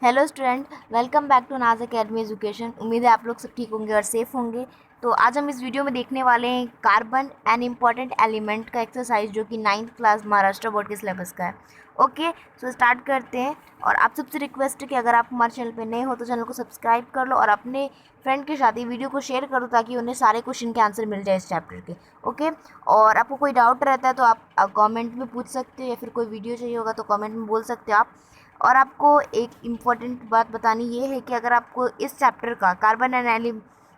Hello student, welcome back to Naaz academy education. उम्मीद है आप लोग सब ठीक होंगे और सेफ होंगे। तो आज हम इस वीडियो में देखने वाले हैं कार्बन एन इम्पॉर्टेंट एलिमेंट का एक्सरसाइज, जो कि 9th क्लास महाराष्ट्र बोर्ड के सिलेबस का है। ओके, सो स्टार्ट करते हैं। और आप सबसे रिक्वेस्ट है कि अगर आप हमारे चैनल पर नए हो तो चैनल को सब्सक्राइब कर लो और अपने फ्रेंड के साथ ही वीडियो को शेयर करो ताकि उन्हें सारे क्वेश्चन के आंसर मिल जाए इस चैप्टर के। ओके, और आपको कोई डाउट रहता है तो आप कमेंट में पूछ सकते हो, या फिर कोई वीडियो चाहिए होगा तो कमेंट में बोल सकते हो आप। और आपको एक इम्पॉर्टेंट बात बतानी ये है कि अगर आपको इस चैप्टर का कार्बन एंड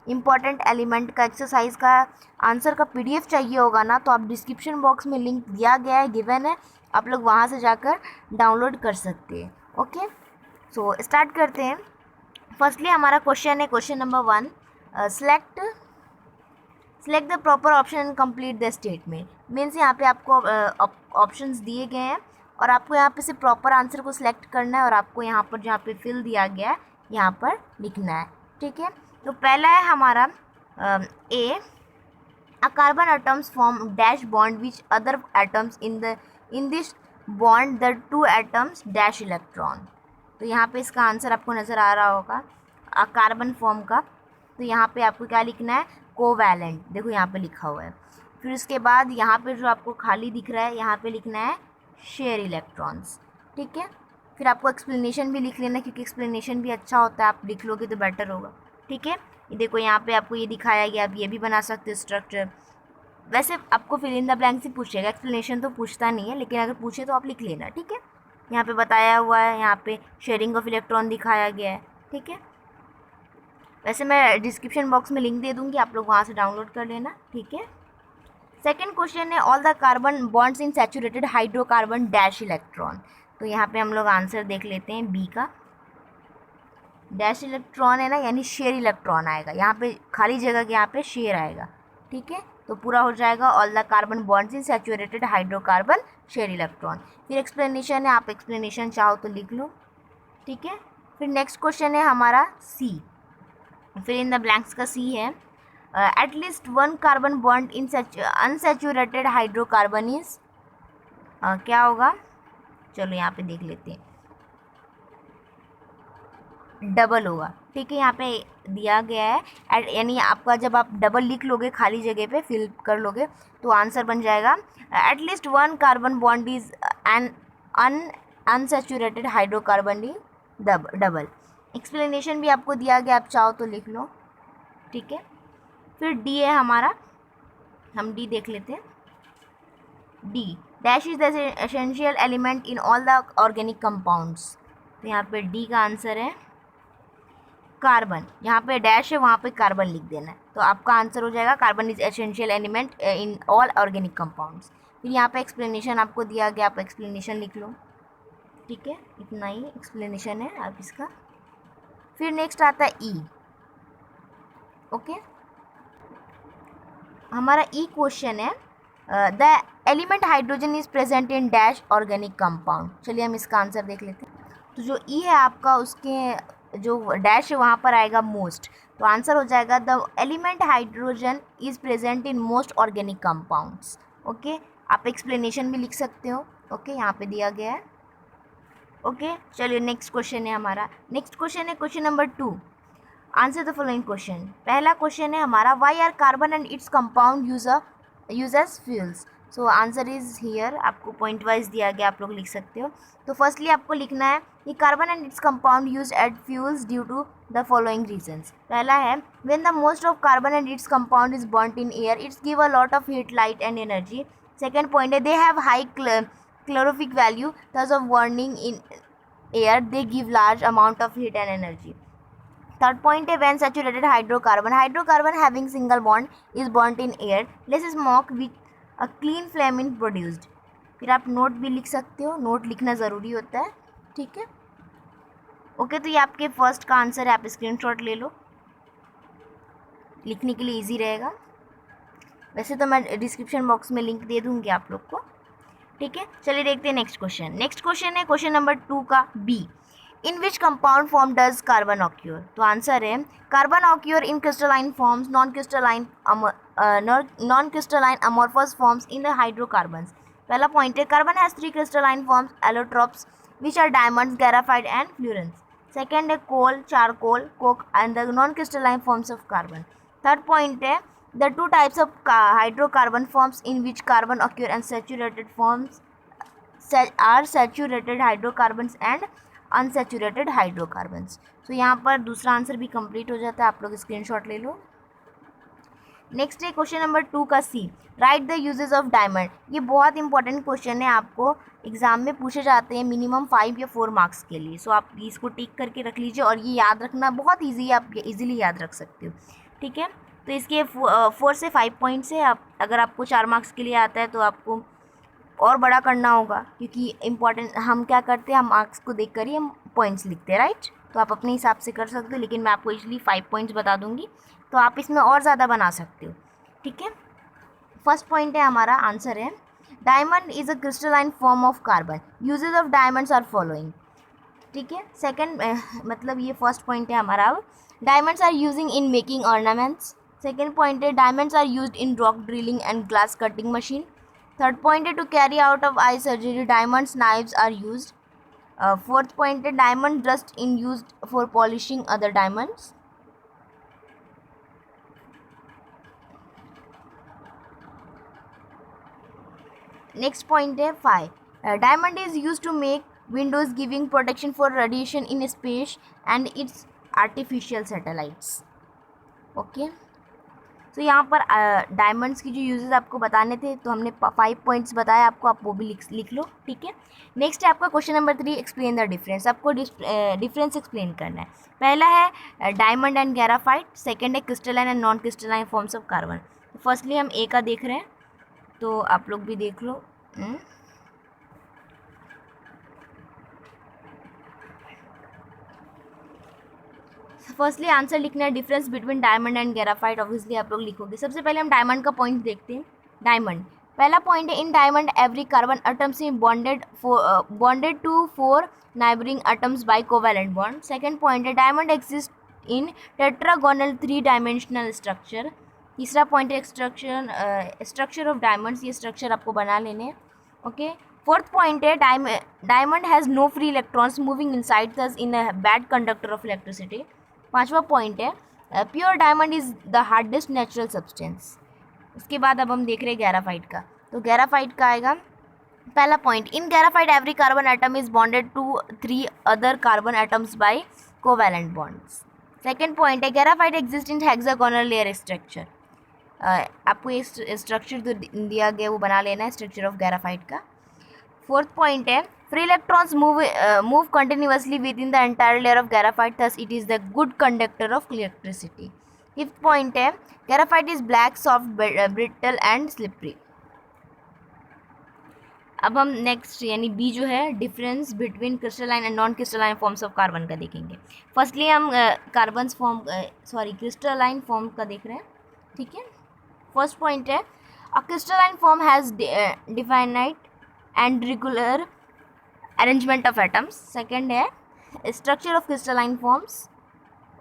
इम्पॉर्टेंट एलिमेंट का एक्सरसाइज का आंसर का पीडीएफ चाहिए होगा ना, तो आप डिस्क्रिप्शन बॉक्स में लिंक दिया गया है, गिवन है, आप लोग वहाँ से जाकर डाउनलोड कर सकते हैं। ओके, सो स्टार्ट करते हैं। फर्स्टली हमारा क्वेश्चन है question number 1, select the proper option and complete the statement. Means यहाँ पे आपको ऑप्शंस दिए गए हैं और आपको यहाँ पे से प्रॉपर आंसर को सिलेक्ट करना है और आपको यहाँ पर जहाँ पे फिल दिया गया है यहाँ पर लिखना है। ठीक है, तो पहला है हमारा A, a carbon atoms form dash bond which other atoms in this bond the two atoms dash electron. तो यहाँ पे इसका आंसर आपको नज़र आ रहा होगा कार्बन फॉर्म का। तो यहाँ पे आपको क्या लिखना है, कोवैलेंट। देखो यहाँ पे लिखा हुआ है। फिर उसके बाद यहाँ पे जो आपको खाली दिख रहा है यहाँ पे लिखना है शेयर इलेक्ट्रॉन्स। ठीक है, फिर आपको एक्सप्लेनेशन भी लिख लेना, क्योंकि एक्सप्लेनेशन भी अच्छा होता है, आप लिख लोगे तो बेटर होगा। ठीक है, ये देखो यहाँ पे आपको ये दिखाया गया, आप ये भी बना सकते हो स्ट्रक्चर। वैसे आपको फिल इन द ब्लैंक से पूछेगा, एक्सप्लेनेशन तो पूछता नहीं है, लेकिन अगर पूछे तो आप लिख लेना। ठीक है, यहाँ पे बताया हुआ है, यहाँ पे शेयरिंग ऑफ इलेक्ट्रॉन दिखाया गया है। ठीक है, वैसे मैं डिस्क्रिप्शन बॉक्स में लिंक दे दूँगी, आप लोग वहाँ से डाउनलोड कर लेना। ठीक है, सेकेंड क्वेश्चन है all the carbon bonds in saturated hydrocarbon dash electron. तो यहाँ पे हम लोग आंसर देख लेते हैं बी का। डैश इलेक्ट्रॉन है ना, यानी शेयर इलेक्ट्रॉन आएगा यहाँ पे, खाली जगह के यहाँ पे शेयर आएगा। ठीक है, तो पूरा हो जाएगा all the carbon bonds in saturated hydrocarbon share electron. फिर एक्सप्लेनेशन है, आप एक्सप्लेनेशन चाहो तो लिख लो। ठीक है, फिर नेक्स्ट क्वेश्चन है हमारा सी, फिर इन द ब्लैंक्स का सी है at least one carbon bond in unsaturated hydrocarbon is, क्या होगा, चलो यहाँ पे देख लेते हैं, डबल होगा। ठीक है, यहाँ पे दिया गया है यानी आपका जब आप डबल लिख लोगे खाली जगह पे फिल कर लोगे तो आंसर बन जाएगा at least one carbon bond is an unsaturated hydrocarbon is double. Explanation भी आपको दिया गया, आप चाहो तो लिख लो। ठीक है, फिर डी है हमारा, हम डी देख लेते हैं। D dash is the essential element in all the organic compounds. तो यहाँ पे डी का आंसर है कार्बन। यहाँ पे डैश है, वहाँ पे कार्बन लिख देना है, तो आपका आंसर हो जाएगा carbon is essential element in all organic compounds. फिर यहाँ पे एक्सप्लेनेशन आपको दिया गया, आप एक्सप्लेनेशन लिख लो। ठीक है, इतना ही एक्सप्लेनेशन है आप इसका। फिर नेक्स्ट आता है ई। ओके, हमारा ई क्वेश्चन है the element hydrogen is present in dash organic compound. चलिए हम इसका आंसर देख लेते हैं। तो जो ई है आपका, उसके जो डैश है वहाँ पर आएगा मोस्ट, तो आंसर हो जाएगा the element hydrogen is present in most organic compounds. Okay, आप एक्सप्लेनेशन भी लिख सकते हो। ओके, यहाँ पे दिया गया है। ओके, चलिए नेक्स्ट क्वेश्चन है हमारा। नेक्स्ट क्वेश्चन है question number 2, answer the following question. पहला क्वेश्चन है हमारा why are carbon and its compound use as fuels. So answer is here, आपको पॉइंट वाइज दिया गया, आप लोग लिख सकते हो। तो फर्स्टली आपको लिखना है कि carbon and its compound used fuels due to the following reasons. पहला है when the most of carbon and its compound is burnt in air its give a lot of heat light and energy. Second point है they have high calorific value thus of burning in air they give large amount of heat and energy. Third point है when saturated hydrocarbon having single bond is burnt in air less smoke with a clean flame in produced. फिर आप note भी लिख सकते हो, note लिखना ज़रूरी होता है। ठीक है, ओके, तो ये आपके फर्स्ट का आंसर है, आप स्क्रीनशॉट ले लो, लिखने के लिए इजी रहेगा। वैसे तो मैं डिस्क्रिप्शन बॉक्स में लिंक दे दूँगी आप लोग को। ठीक है, चलिए देखते हैं नेक्स्ट क्वेश्चन। नेक्स्ट क्वेश्चन है क्वेश्चन नंबर 2 का B, in which compound form does carbon occur. तो आंसर है carbon occur in crystalline forms, non crystalline amorphous forms in the hydrocarbons. पहला पॉइंट है carbon has 3 crystalline forms allotropes which are diamonds, graphite and fullerenes. Second है coal, charcoal, Coke and the non crystalline forms of carbon. Third point है the two types of hydrocarbon forms in which carbon occur and saturated forms are saturated hydrocarbons and unsaturated hydrocarbons. तो यहाँ पर दूसरा answer भी complete हो जाता है, आप लोग स्क्रीनशॉट ले लो. नेक्स्ट है क्वेश्चन नंबर 2 का C, write the uses of diamond. ये बहुत इंपॉर्टेंट क्वेश्चन है, आपको एग्जाम में पूछे जाते हैं मिनिमम 5 या 4 मार्क्स के लिए. सो आप इसको टिक करके रख लीजिए और ये याद रखना बहुत ईजी है, आप इजीली याद रख सकते हो. ठीक है, तो इसके 4 से 5 पॉइंट्स है. आप अगर आपको 4 मार्क्स के लिए आता है तो आपको और बड़ा करना होगा, क्योंकि इम्पॉर्टेंट हम क्या करते हैं, हम मार्क्स को देख कर ही हम पॉइंट्स लिखते हैं, राइट. तो आप अपने हिसाब से कर सकते हो, लेकिन मैं आपको इजली 5 पॉइंट्स बता दूंगी, तो आप इसमें और ज़्यादा बना सकते हो. ठीक है, फर्स्ट पॉइंट है हमारा आंसर है diamond is a crystalline form of carbon. Uses of diamonds are following. ठीक है, सेकंड मतलब ये फर्स्ट पॉइंट है हमारा. Diamonds are using in making ornaments. Second point है diamonds are used in rock drilling and glass cutting machine. Third point है to carry out of eye surgery diamonds knives are used. Fourth point है diamond dust in used for polishing other diamonds. Next point है 5, diamond is use to make windows giving protection for radiation in space and its artificial satellites. Okay, तो यहाँ पर diamonds की जो uses आपको बताने थे, तो हमने 5 पॉइंट्स बताए आपको, आप वो भी लिख लो. ठीक है, नेक्स्ट है आपका question number 3, explain the difference. आपको डिफरेंस एक्सप्लेन करना है. पहला है डायमंड एंड ग्राफाइट. सेकंड है crystalline and non crystalline forms of carbon. Firstly हम ए का देख रहे हैं, तो आप लोग भी देख लो. फर्स्टली आंसर लिखना है difference between diamond and graphite. Obviously आप लोग लिखोगे. सबसे पहले हम डायमंड का पॉइंट देखते हैं. डायमंड, पहला पॉइंट है in diamond every carbon atoms is bonded to 4 neighbouring atoms by covalent bond. Second point है diamond exist in tetragonal 3 dimensional structure. तीसरा पॉइंट है स्ट्रक्चर ऑफ डायमंड्स. ये स्ट्रक्चर आपको बना लेने हैं. ओके, फोर्थ पॉइंट है diamond has no free electrons moving inside thus in a bad conductor of electricity. पांचवा पॉइंट है pure diamond is the hardest natural substance. उसके बाद अब हम देख रहे हैं ग्राफाइट का. तो ग्राफाइट का आएगा पहला point, in graphite every carbon atom is bonded to 3 other carbon atoms by covalent bonds. Second point है graphite exist in hexagonal layer structure. आपको ये स्ट्रक्चर जो दिया गया वो बना लेना है, स्ट्रक्चर ऑफ ग्राफाइट का. फोर्थ पॉइंट है free electrons move continuously within the entire layer of graphite, thus it is the good conductor of electricity. Fifth point है graphite is black, soft, brittle and slippery. अब हम next यानी B जो है difference between crystalline and non crystalline forms of carbon का देखेंगे. Firstly हम carbons form crystalline form का देख रहे हैं. ठीक है, फर्स्ट पॉइंट है a crystalline form has definite and regular arrangement of atoms. Second है structure of crystalline forms.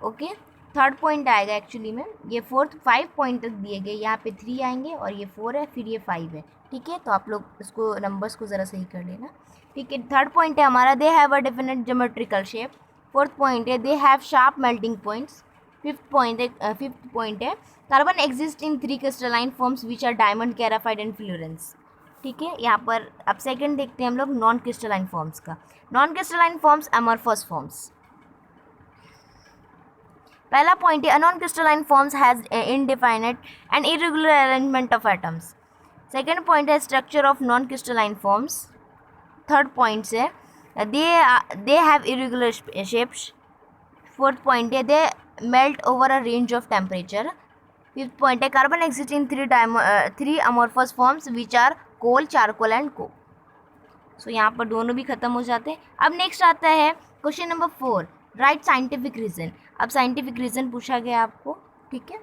Okay, third point आएगा एक्चुअली में ये 5 पॉइंट तक दिए गए, यहाँ पे 3 आएंगे और ये 4 है, फिर ये 5 है. ठीक है, तो आप लोग इसको नंबर्स को ज़रा सही कर लेना. ठीक है, थर्ड पॉइंट है हमारा they have a definite geometrical shape. Fourth point है they have sharp melting points. Fifth point है carbon exist in 3 crystalline forms which are diamond, graphite and fullerene. ठीक है, यहाँ पर अब सेकंड देखते हैं हम लोग नॉन क्रिस्टलाइन फॉर्म्स का. Non crystalline forms amorphous forms. पहला पॉइंट है non crystalline forms has indefinite and irregular arrangement of atoms. Second point है structure of non crystalline forms. Third point है they have irregular shapes. Fourth point है they melt over a range of temperature. Fifth point है carbon exist in 3 amorphous forms which are coal, charcoal and coke. So यहाँ पर दोनों भी खत्म हो जाते हैं. अब नेक्स्ट आता है question number 4, write scientific reason. अब साइंटिफिक रीजन पूछा गया आपको. ठीक है,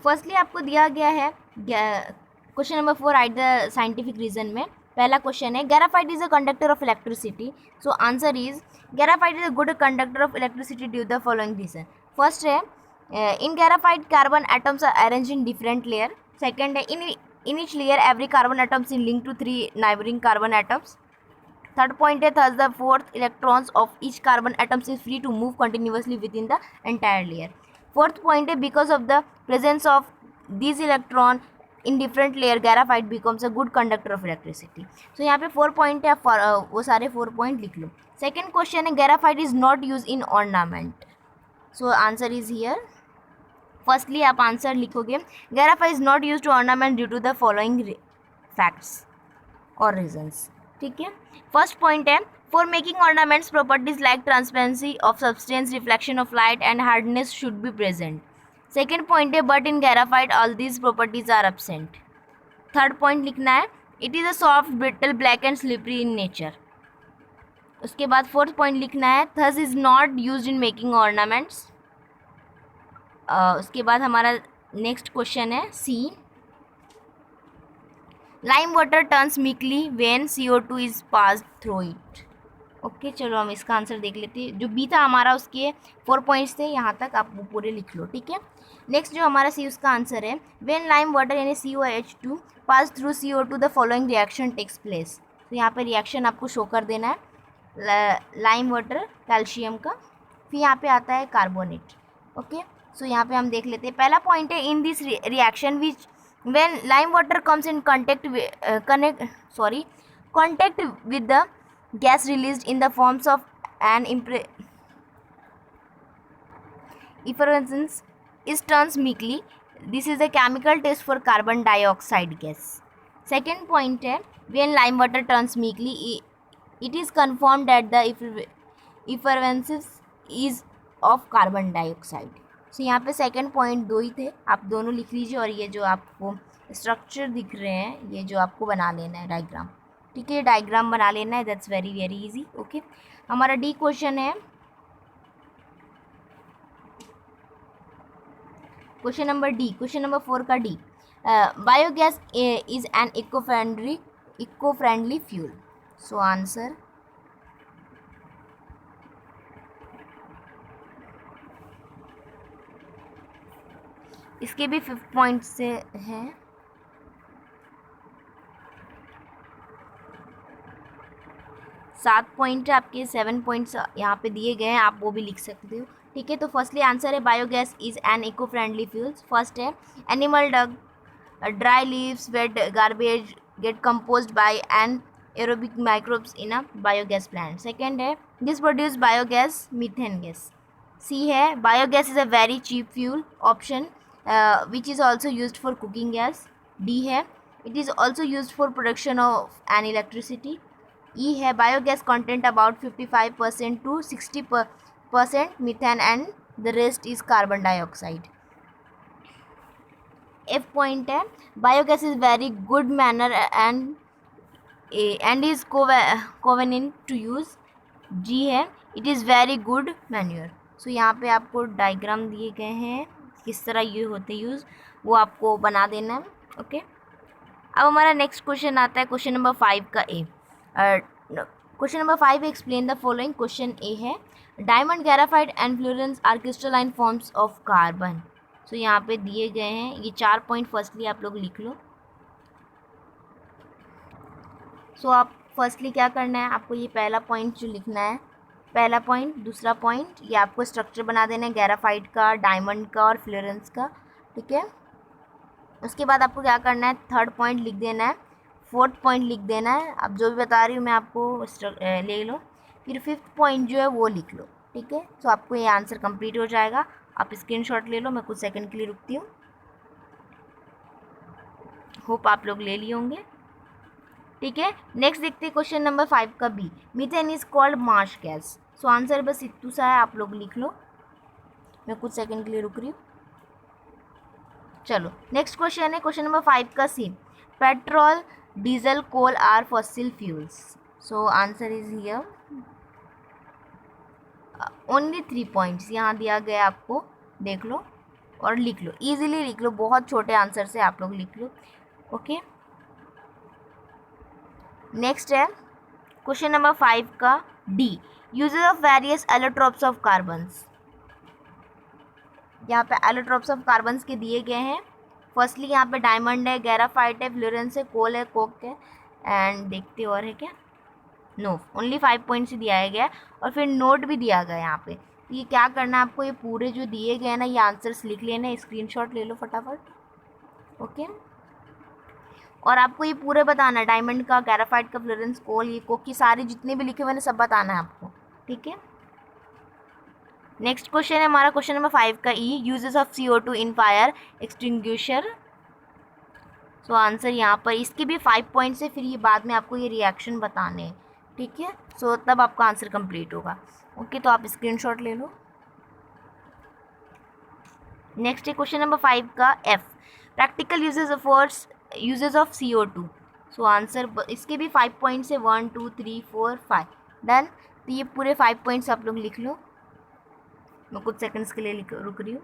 फर्स्टली आपको दिया गया है question number 4 write the scientific reason में. पहला क्वेश्चन है graphite is a conductor of electricity. So answer is graphite is a good conductor of electricity due the following reason. First है in graphite carbon atoms are arranged in different layer. Second है in each layer every carbon atoms is linked to 3 neighboring carbon atoms. Third point है thus the fourth electrons of each carbon atoms is free to move continuously within the entire layer. Fourth point है because of the presence of this electron in different layer graphite becomes a good conductor of electricity. So यहाँ पे 4 point है, वो सारे 4 point लिख लो। Second question है graphite is not use in ornament. So answer is here. Firstly आप answer लिखोगे graphite is not use to ornament due to the following facts और रीजंस। ठीक है, फर्स्ट पॉइंट है for making ornaments properties like transparency of substance, reflection of light and hardness should be present. Second point है but in graphite all these properties are absent. Third point लिखना है it is a soft brittle black and slippery in nature. उसके बाद fourth point लिखना है thus is not use in making ornaments. उसके बाद हमारा नेक्स्ट क्वेश्चन है सी, लाइम वाटर टर्न्स मीकली when CO2 is passed through it. Okay, चलो हम इसका आंसर देख लेते हैं। जो बी था हमारा उसके 4 पॉइंट्स थे, यहाँ तक आप वो पूरे लिख लो। ठीक है, नेक्स्ट जो हमारा सी उसका आंसर है व्हेन लाइम वाटर यानी COH2 pass through CO2 the following reaction takes place. तो यहाँ पे रिएक्शन आपको शो कर देना है लाइम वाटर कैल्शियम का, फिर यहाँ पे आता है कार्बोनेट। ओके, सो यहाँ पे हम देख लेते हैं। पहला पॉइंट है in this reaction which when lime water comes in contact with the gas released in the forms of an effervescence is turns meekly. This is a chemical test for carbon dioxide gas. Second point है when lime water turns meekly it is confirmed that the effervescence is of carbon dioxide. सो यहाँ पे second point 2 ही थे, आप दोनों लिख लीजिए। और ये जो आपको स्ट्रक्चर दिख रहे हैं ये जो आपको बना लेना है डायग्राम। ठीक है, डायग्राम बना लेना है, that's very very easy. Okay, हमारा डी क्वेश्चन है, question number D, question number 4 का D, biogas is an eco friendly fuel. So answer इसके भी 5 पॉइंट से हैं। सात पॉइंट आपके 7 पॉइंट्स यहाँ पे दिए गए हैं, आप वो भी लिख सकते हो। ठीक है, तो फर्स्टली आंसर है biogas is an eco friendly fuels. First है animal dung dry leaves wet garbage get composed by anaerobic microbes in a biogas plant. Second है this produce biogas methane gas. C है biogas is a very cheap fuel option which is also used for cooking gas. D है it is also used for production of an electricity. E है biogas content about 55% to 60% methane and the rest is carbon dioxide. F point है biogas is very good manner and is convenient to use. G है it is very good manure. So यहाँ पे आपको diagram दिए गए हैं किस तरह ये होते यूज़, वो आपको बना देना है। ओके, अब हमारा नेक्स्ट क्वेश्चन आता है क्वेश्चन नंबर 5 का A. Question number 5 explain the following. Question A है diamond graphite and fullerene are crystalline forms of carbon. So यहाँ पे दिए गए हैं ये 4 पॉइंट, फर्स्टली आप लोग लिख लो। सो आप फर्स्टली क्या करना है, आपको ये पहला पॉइंट जो लिखना है, पहला पॉइंट, दूसरा पॉइंट, ये आपको स्ट्रक्चर बना देना है ग्राफाइट का, डायमंड का और फ्लोरेंस का। ठीक है, उसके बाद आपको क्या करना है, थर्ड पॉइंट लिख देना है, फोर्थ पॉइंट लिख देना है। अब जो भी बता रही हूँ मैं आपको ले लो, फिर फिफ्थ पॉइंट जो है वो लिख लो। ठीक है, तो आपको ये आंसर कंप्लीट हो जाएगा। आप स्क्रीनशॉट ले लो, मैं कुछ सेकंड के लिए रुकती हूँ। होप आप लोग ले लिए होंगे। ठीक है, नेक्स्ट देखते हैं क्वेश्चन नंबर 5 का B, methane is called marsh gas. So answer बस इतना सा है, आप लोग लिख लो, मैं कुछ सेकंड के लिए रुक रही हूँ। चलो नेक्स्ट क्वेश्चन है क्वेश्चन नंबर 5 का C, petrol diesel coal are fossil fuels. So answer is here. Only 3 points यहाँ दिया गया, आपको देख लो और लिख लो, इजीली लिख लो, बहुत छोटे आंसर से आप लोग लिख लो। ओके, नेक्स्ट है क्वेश्चन नंबर 5 का D, uses of various allotropes of carbons. यहाँ पे एलोट्रोप्स ऑफ कार्बन्स के दिए गए हैं। फर्स्टली यहाँ पे डायमंड है, ग्राफाइट है, फ्लोरेंस है, कोल है, कोक है एंड देखते और है क्या, नो, ओनली 5 पॉइंट्स ही दिया गया है और फिर नोट भी दिया गया है यहाँ पे। ये क्या करना है आपको, ये पूरे जो दिए गए हैं ना ये आंसर्स लिख लेना, स्क्रीनशॉट ले लो फटाफट। ओके, और आपको ये पूरे बताना है, डायमंड का, ग्रेफाइट का, फ्लोरेंस, कोल, ये कोकी, सारे जितने भी लिखे हुए हैं सब बताना है आपको, ठीक है। नेक्स्ट क्वेश्चन है हमारा क्वेश्चन नंबर 5 का, E uses of CO2 in fire extinguisher. So answer यहाँ पर इसके भी 5 पॉइंट्स है, फिर ये बाद में आपको ये रिएक्शन बताने हैं, ठीक है। सो तब आपका आंसर कंप्लीट होगा। ओके, तो आप स्क्रीनशॉट ले लो। नेक्स्ट है क्वेश्चन नंबर 5 का, F practical uses of CO2। So answer इसके भी 5 पॉइंट्स है, 1 2 3 4 5 डन। तो ये पूरे 5 पॉइंट्स आप लोग लिख लो, मैं कुछ सेकंड्स के लिए रुक रही हूँ।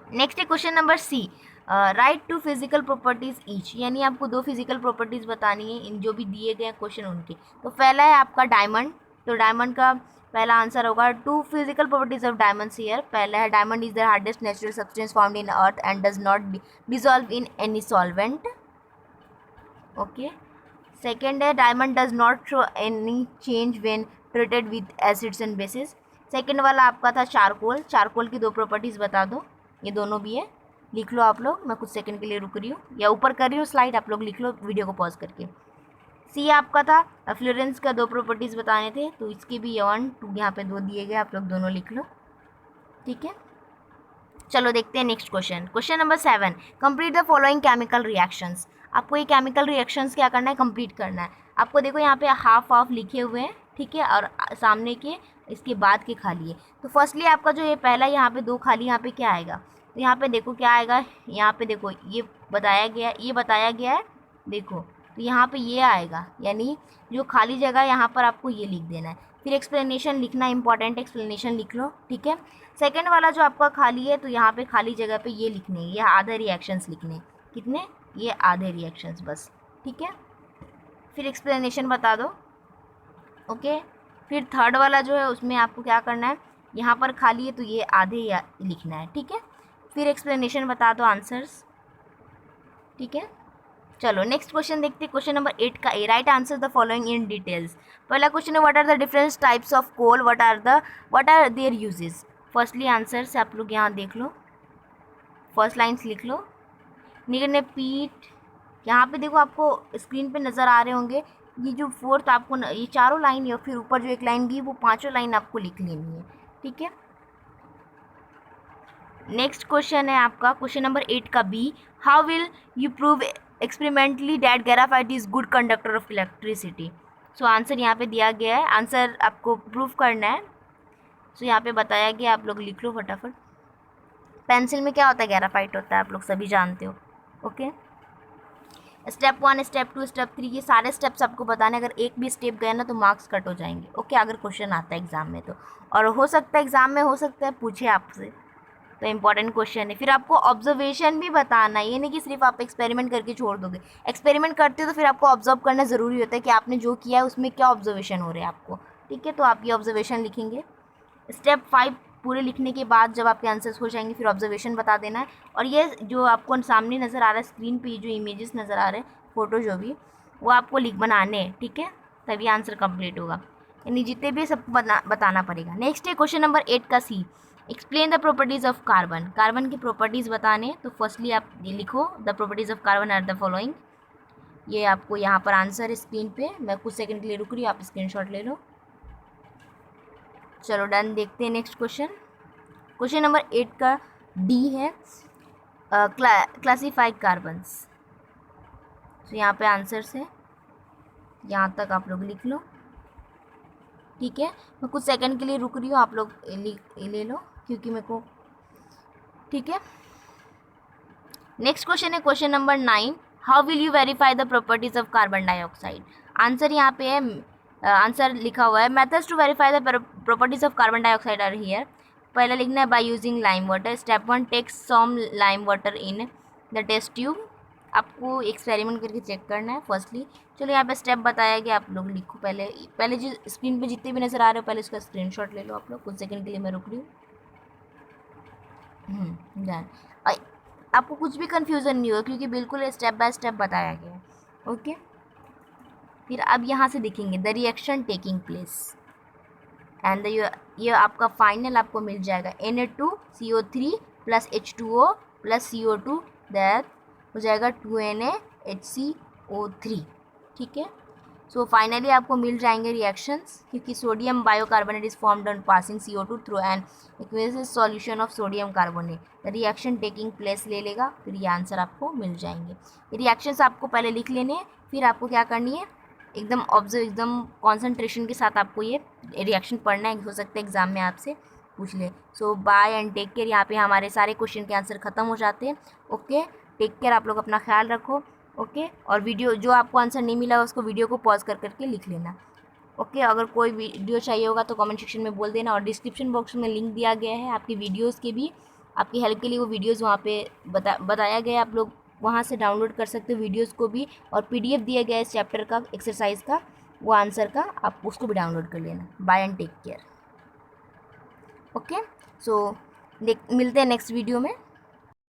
नेक्स्ट है question number C, write to physical properties each, यानी आपको 2 फिजिकल प्रॉपर्टीज बतानी है इन जो भी दिए गए क्वेश्चन उनके। तो पहला है आपका डायमंड, तो डायमंड का पहला आंसर होगा 2 physical properties of diamonds here. पहला है diamond is the hardest natural substance found in earth and does not dissolve in any solvent. Okay, second है diamond does not show any change when treated with acids and bases. Second वाला आपका था charcoal, charcoal की 2 properties बता दो, ये दोनों भी है, लिख लो आप लोग, मैं कुछ सेकंड के लिए रुक रही हूँ या ऊपर कर रही हूँ स्लाइड, आप लोग लिख लो वीडियो को पॉज करके। सी आपका था फ्लोरेंस का 2 प्रॉपर्टीज़ बताने थे, तो इसके भी 1 2 यहाँ पे 2 दिए गए, आप लोग दोनों लिख लो, ठीक है। चलो देखते हैं next question, question number 7, complete the following chemical reactions. आपको ये केमिकल रिएक्शंस क्या करना है, कंप्लीट करना है। आपको देखो यहाँ पे हाफ हाफ लिखे हुए हैं, ठीक है, और सामने के इसके बाद के खाली है। तो फर्स्टली आपका जो ये पहला यहाँ पे 2 खाली, यहाँ पे क्या आएगा, तो यहाँ पे देखो क्या आएगा, यहाँ पे देखो ये बताया गया है, देखो तो यहाँ पे ये आएगा, यानी जो खाली जगह यहाँ पर आपको ये लिख देना है, फिर एक्सप्लेनेशन लिखना, इंपॉर्टेंट एक्सप्लेनेशन लिख लो, ठीक है। सेकंड वाला जो आपका खाली है, तो यहाँ पे खाली जगह पे ये लिखने, ये आधे रिएक्शंस लिखने, कितने, ये आधे रिएक्शंस बस, ठीक है। फिर एक्सप्लेनेशन बता दो, ओके। फिर थर्ड वाला जो है उसमें आपको क्या करना है, यहाँ पर खाली है तो ये आधे या लिखना है, ठीक है। फिर एक्सप्लेनेशन बता दो, आंसर्स, ठीक है। चलो नेक्स्ट क्वेश्चन देखते हैं, क्वेश्चन नंबर 8 का, A right answer the following in details. पहला क्वेश्चन है, what are the different types of coal, what are their uses. Firstly answer से आप लोग यहाँ देख लो, फर्स्ट लाइन्स लिख लो, निगने पीट, यहाँ पे देखो आपको स्क्रीन पे नज़र आ रहे होंगे, ये जो फोर्थ आपको ये चारों लाइन या फिर ऊपर जो एक लाइन दी वो पांचों लाइन आपको लिख लेनी है, ठीक है। नेक्स्ट क्वेश्चन है आपका क्वेश्चन नंबर 8 का, B how will you prove experimentally that graphite is good conductor of electricity. So answer यहाँ पे दिया गया है, आंसर आपको प्रूव करना है। सो यहाँ पे बताया गया, आप लोग लिख लो फटाफट। पेंसिल में क्या होता है, ग्रेफाइट होता है, आप लोग सभी जानते हो, ओके। स्टेप 1, स्टेप 2, स्टेप 3, ये सारे स्टेप्स आपको बताने, अगर एक भी स्टेप गए ना तो मार्क्स कट हो जाएंगे, ओके, अगर क्वेश्चन आता है एग्जाम में तो, और हो सकता है एग्जाम में हो सकता है पूछे आपसे, तो इंपॉर्टेंट क्वेश्चन है। फिर आपको ऑब्जर्वेशन भी बताना है, ये नहीं कि सिर्फ आप एक्सपेरिमेंट करके छोड़ दोगे, एक्सपेरिमेंट करते हो तो फिर आपको ऑब्जर्व करना ज़रूरी होता है कि आपने जो किया है उसमें क्या ऑब्जर्वेशन हो रहे हैं आपको, ठीक है। तो आप ये ऑब्जर्वेशन लिखेंगे। स्टेप 5 पूरे लिखने के बाद जब आपके आंसर्स हो जाएंगे फिर ऑब्जर्वेशन बता देना है, और ये जो आपको सामने नज़र आ रहा है स्क्रीन पे, जो इमेजेस नज़र आ रहे हैं, फ़ोटो जो भी, वो आपको लिख बनाने हैं, ठीक है, तभी आंसर कंप्लीट होगा, यानी जितने भी सबको बताना पड़ेगा। नेक्स्ट है क्वेश्चन नंबर 8 का, C explain the properties of carbon. Carbon की प्रॉपर्टीज़ बताने, तो फर्स्टली आप ये लिखो, the properties of carbon are the following. ये आपको यहाँ पर आंसर है स्क्रीन पे, मैं कुछ सेकंड के लिए रुक रही हूँ, आप स्क्रीनशॉट ले लो। चलो डन, देखते हैं नेक्स्ट क्वेश्चन, क्वेश्चन नंबर 8 का, डी है, क्लासीफाइड कार्बन्स। तो यहाँ पे आंसर्स है, यहाँ तक आप लोग लिख लो, ठीक है। मैं कुछ सेकंड के लिए रुक रही हूँ, आप लोग ले लो क्योंकि मेरे को, ठीक है। नेक्स्ट क्वेश्चन है question number 9, how will you verify the properties of carbon dioxide. Answer यहाँ पे है, आंसर लिखा हुआ है, methods to verify the properties of carbon dioxide are here. पहला लिखना है by using lime water. Step 1, take some lime water in the test tube. आपको एक्सपेरिमेंट करके चेक करना है फर्स्टली। चलो यहाँ पे स्टेप बताया गया, आप लोग लिखो, पहले जो स्क्रीन पे जितने भी नज़र आ रहे हो पहले उसका स्क्रीनशॉट ले लो आप लोग, कुछ सेकंड के लिए मैं रुक रही हूँ। डन, आपको कुछ भी कन्फ्यूज़न नहीं होगा क्योंकि बिल्कुल स्टेप बाय स्टेप बताया गया है, ओके। फिर अब यहाँ से देखेंगे the reaction taking place and ये आपका फाइनल आपको मिल जाएगा Na2CO3 plus H2O plus CO2, that हो जाएगा 2NaHCO3। ठीक है, सो फाइनली आपको मिल जाएंगे रिएक्शंस, क्योंकि sodium bicarbonate is formed on passing CO2 through an aqueous solution of sodium carbonate. The reaction taking place ले लेगा, फिर ये आंसर आपको मिल जाएंगे। ये रिएक्शंस आपको पहले लिख लेने हैं, फिर आपको क्या करनी है, एकदम ऑब्जर्व, एकदम कॉन्सेंट्रेशन के साथ आपको ये रिएक्शन पढ़ना है। हो सकता है एग्जाम में आपसे पूछ ले। सो बाय एंड टेक केयर। यहाँ पे हमारे सारे क्वेश्चन के आंसर खत्म हो जाते हैं। ओके, टेक केयर, आप लोग अपना ख्याल रखो। ओके, और वीडियो जो आपको आंसर नहीं मिला उसको वीडियो को पॉज कर करके लिख लेना। ओके, अगर कोई वीडियो चाहिए होगा तो कमेंट सेक्शन में बोल देना, और डिस्क्रिप्शन बॉक्स में लिंक दिया गया है आपकी वीडियोस के भी, आपकी हेल्प के लिए वो वीडियोस वहाँ पे बताया गया है, आप लोग वहाँ से डाउनलोड कर सकते हो वीडियोस को भी, और PDF दिया गया है इस चैप्टर का, एक्सरसाइज का, वो आंसर का, आप उसको भी डाउनलोड कर लेना। Bye and take care. Okay, so मिलते हैं नेक्स्ट वीडियो में।